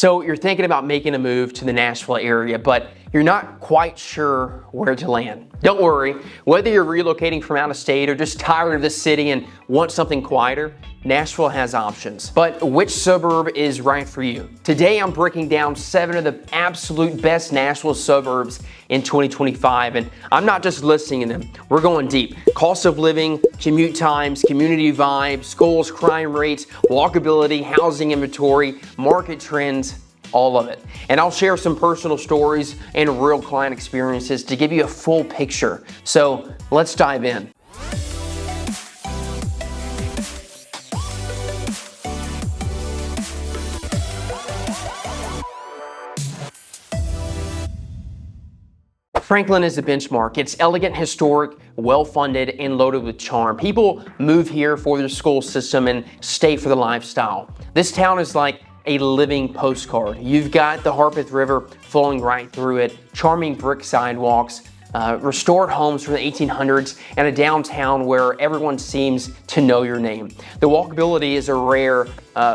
So you're thinking about making a move to the Nashville area, but you're not quite sure where to land. Don't worry, whether you're relocating from out of state or just tired of the city and want something quieter, Nashville has options. But which suburb is right for you? Today I'm breaking down 7 of the absolute best Nashville suburbs in 2025, and I'm not just listing them, we're going deep. Cost of living, commute times, community vibes, schools, crime rates, walkability, housing inventory, market trends, all of it. And I'll share some personal stories and real client experiences to give you a full picture. So let's dive in. Franklin is a benchmark. It's elegant, historic, well-funded, and loaded with charm. People move here for their school system and stay for the lifestyle. This town is like a living postcard. You've got the Harpeth River flowing right through it, charming brick sidewalks, restored homes from the 1800s, and a downtown where everyone seems to know your name. The walkability is a rare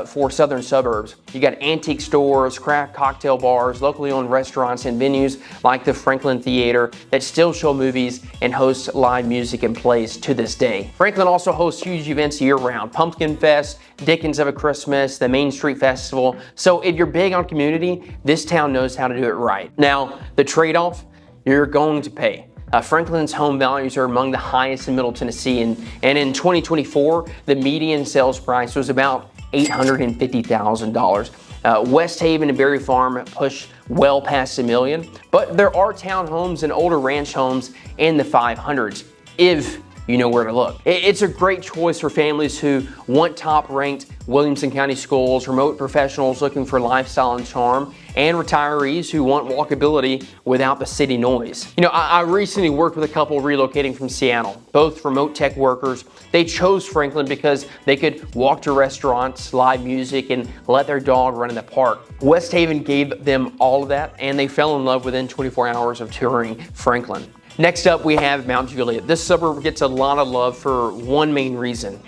for southern suburbs. You got antique stores, craft cocktail bars, locally owned restaurants, and venues like the Franklin Theater that still show movies and host live music and plays to this day. Franklin also hosts huge events year-round: Pumpkin Fest, Dickens of a Christmas, the Main Street Festival. So if you're big on community, this town knows how to do it right. Now, the trade-off: you're going to pay. Franklin's home values are among the highest in Middle Tennessee, and in 2024, the median sales price was about $850,000. West Haven and Berry Farm push well past $1 million, but there are townhomes and older ranch homes in the 500s, if you know where to look. It's a great choice for families who want top-ranked Williamson County schools, remote professionals looking for lifestyle and charm, and retirees who want walkability without the city noise. You know, I recently worked with a couple relocating from Seattle, both remote tech workers. They chose Franklin because they could walk to restaurants, live music, and let their dog run in the park. West Haven gave them all of that, and they fell in love within 24 hours of touring Franklin. Next up, we have Mount Juliet. This suburb gets a lot of love for one main reason: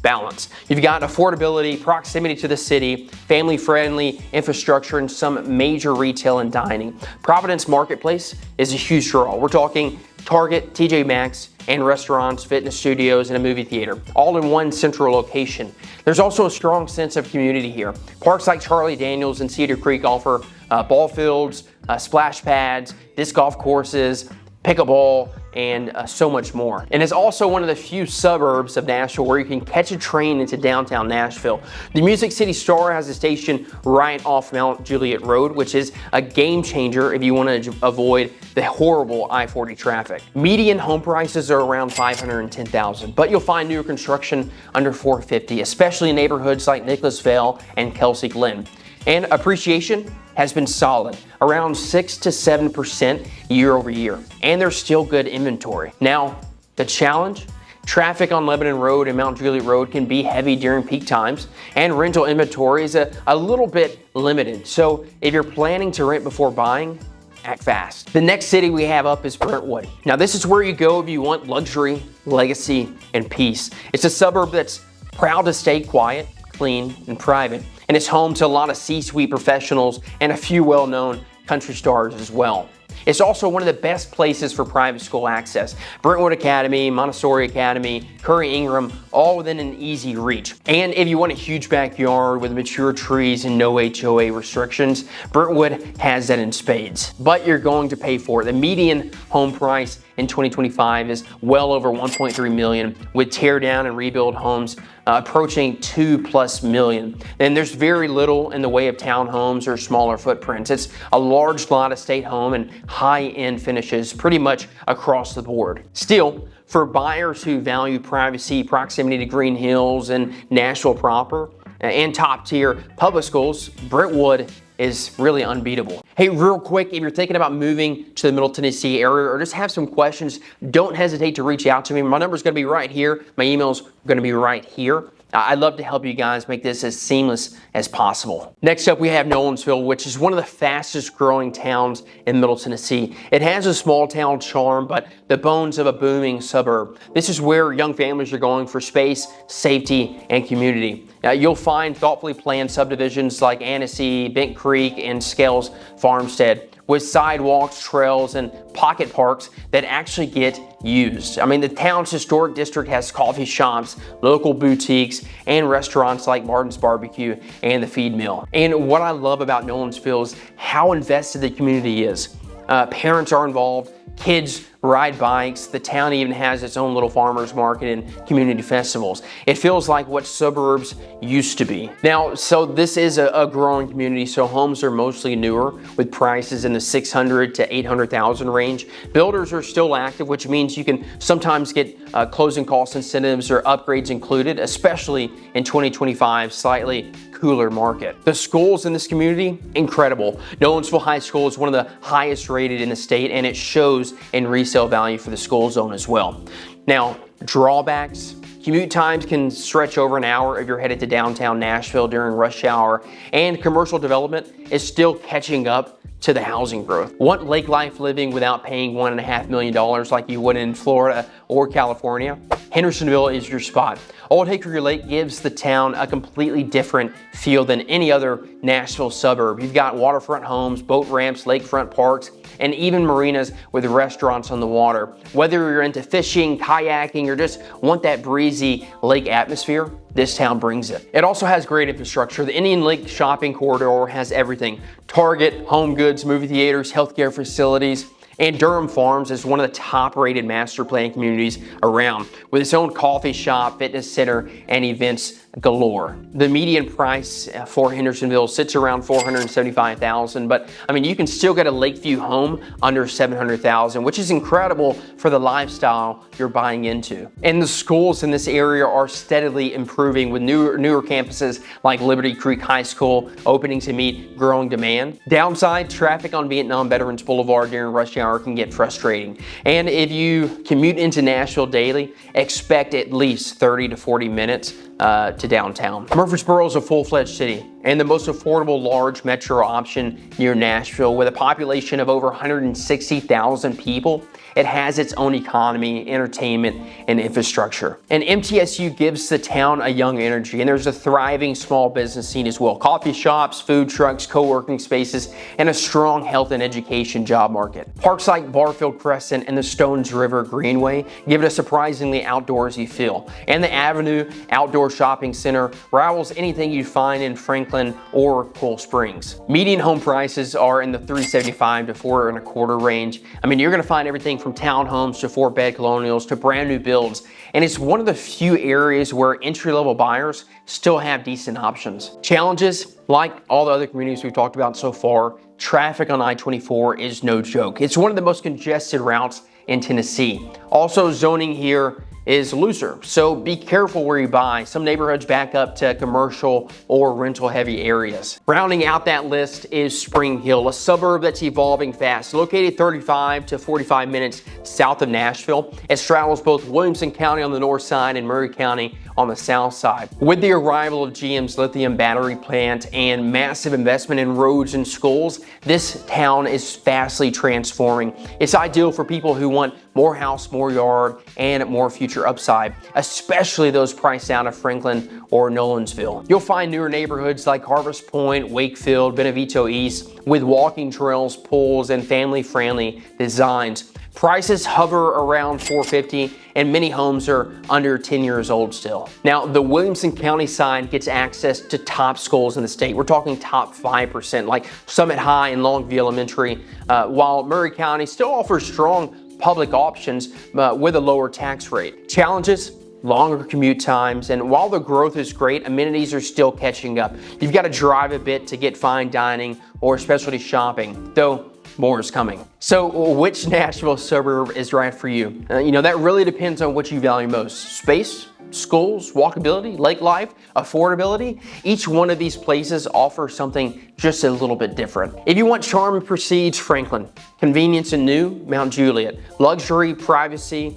balance. You've got affordability, proximity to the city, family-friendly infrastructure, and some major retail and dining. Providence Marketplace is a huge draw. We're talking Target, TJ Maxx, and restaurants, fitness studios, and a movie theater, all in one central location. There's also a strong sense of community here. Parks like Charlie Daniels and Cedar Creek offer ball fields, splash pads, disc golf courses, pickleball, and so much more. And it's also one of the few suburbs of Nashville where you can catch a train into downtown Nashville. The Music City Star has a station right off Mount Juliet Road, which is a game changer if you want to avoid the horrible I-40 traffic. Median home prices are around $510,000, but you'll find newer construction under $450,000, especially in neighborhoods like Nicholasville and Kelsey Glen. And appreciation has been solid, around 6 to 7% year over year, and there's still good inventory. Now, the challenge: traffic on Lebanon Road and Mount Juliet Road can be heavy during peak times, and rental inventory is a little bit limited. So if you're planning to rent before buying, act fast. The next city we have up is Brentwood. Now, this is where you go if you want luxury, legacy, and peace. It's a suburb that's proud to stay quiet, clean, and private, and it's home to a lot of C-suite professionals and a few well-known country stars as well. It's also one of the best places for private school access. Brentwood Academy, Montessori Academy, Curry Ingram, all within an easy reach. And if you want a huge backyard with mature trees and no HOA restrictions, Brentwood has that in spades. But you're going to pay for it. The median home price in 2025 is well over $1.3 million, with tear down and rebuild homes approaching $2+ million. And there's very little in the way of townhomes or smaller footprints. It's a large lot estate home and high-end finishes pretty much across the board. Still, for buyers who value privacy, proximity to Green Hills and Nashville proper, and top-tier public schools, Brentwood is really unbeatable. Hey, real quick, if you're thinking about moving to the Middle Tennessee area or just have some questions, don't hesitate to reach out to me. My number's gonna be right here. My email's gonna be right here. I'd love to help you guys make this as seamless as possible. Next up, we have Nolensville, which is one of the fastest growing towns in Middle Tennessee. It has a small town charm, but the bones of a booming suburb. This is where young families are going for space, safety, and community. You'll find thoughtfully planned subdivisions like Annecy, Bent Creek, and Scales Farmstead, with sidewalks, trails, and pocket parks that actually get used. I mean, the town's historic district has coffee shops, local boutiques, and restaurants like Martin's Barbecue and the Feed Mill. And what I love about Nolensville is how invested the community is. Parents are involved, kids ride bikes. The town even has its own little farmers market and community festivals. It feels like what Suburbs used to be. Now, so this is a growing community, so homes are mostly newer with prices in the 600 to 800,000 range. Builders are still active, which means you can sometimes get closing cost incentives or upgrades included, especially in 2025, slightly cooler market. The schools in this community, incredible. Nolensville High School is one of the highest rated in the state, and it shows in resale value for the school zone as well. Now, drawbacks. Commute times can stretch over an hour if you're headed to downtown Nashville during rush hour, and commercial development is still catching up to the housing growth. Want lake life living without paying $1.5 million like you would in Florida or California? Hendersonville is your spot. Old Hickory Lake gives the town a completely different feel than any other Nashville suburb. You've got waterfront homes, boat ramps, lakefront parks, and even marinas with restaurants on the water. Whether you're into fishing, kayaking, or just want that breezy lake atmosphere, this town brings it. It also has great infrastructure. The Indian Lake shopping corridor has everything. Target, home goods, movie theaters, healthcare facilities. And Durham Farms is one of the top-rated master plan communities around, with its own coffee shop, fitness center, and events galore. The median price for Hendersonville sits around $475,000, but I mean, you can still get a Lakeview home under $700,000, which is incredible for the lifestyle you're buying into. And the schools in this area are steadily improving, with newer campuses like Liberty Creek High School opening to meet growing demand. Downside, traffic on Vietnam Veterans Boulevard during rush hour can get frustrating. And if you commute into Nashville daily, expect at least 30 to 40 minutes to downtown. Murfreesboro is a full-fledged city and the most affordable large metro option near Nashville. With a population of over 160,000 people, it has its own economy, entertainment, and infrastructure. And MTSU gives the town a young energy, and there's a thriving small business scene as well. Coffee shops, food trucks, co-working spaces, and a strong health and education job market. Parks like Barfield Crescent and the Stones River Greenway give it a surprisingly outdoorsy feel. And the Avenue Outdoor Shopping Center rivals anything you'd find in Franklin or Cool Springs. Median home prices are in the $375,000 to $425,000 range. I mean, you're gonna find everything from townhomes to 4-bed colonials to brand new builds. And it's one of the few areas where entry-level buyers still have decent options. Challenges, like all the other communities we've talked about so far, traffic on I-24 is no joke. It's one of the most congested routes in Tennessee. Also, zoning here is looser, so be careful where you buy. Some neighborhoods back up to commercial or rental heavy areas. Rounding out that list is Spring Hill, a suburb that's evolving fast. Located 35 to 45 minutes south of Nashville, it straddles both Williamson County on the north side and Murray County on the south side. With the arrival of GM's lithium battery plant and massive investment in roads and schools, this town is fastly transforming. It's ideal for people who want more house, more yard, and more future upside, especially those priced out of Franklin or Nolensville. You'll find newer neighborhoods like Harvest Point, Wakefield, Benevito East, with walking trails, pools, and family-friendly designs. Prices hover around $450,000, and many homes are under 10 years old still. Now, the Williamson County side gets access to top schools in the state. We're talking top 5%, like Summit High and Longview Elementary, while Murray County still offers strong public options with a lower tax rate. Challenges, longer commute times, and while the growth is great, amenities are still catching up. You've got to drive a bit to get fine dining or specialty shopping, though more is coming. So which Nashville suburb is right for you? That really depends on what you value most. Space, schools, walkability, lake life, affordability. Each one of these places offers something just a little bit different. If you want charm and prestige, Franklin. Convenience and new, Mount Juliet. Luxury, privacy,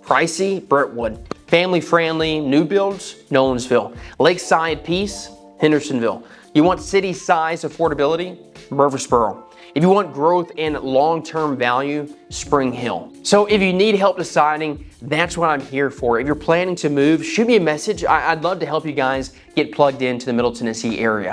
pricey, Brentwood. Family friendly new builds, Nolensville. Lakeside peace, Hendersonville. You want city size affordability, Murfreesboro. If you want growth and long-term value, Spring Hill. So if you need help deciding, that's what I'm here for. If you're planning to move, shoot me a message. I'd love to help you guys get plugged into the Middle Tennessee area.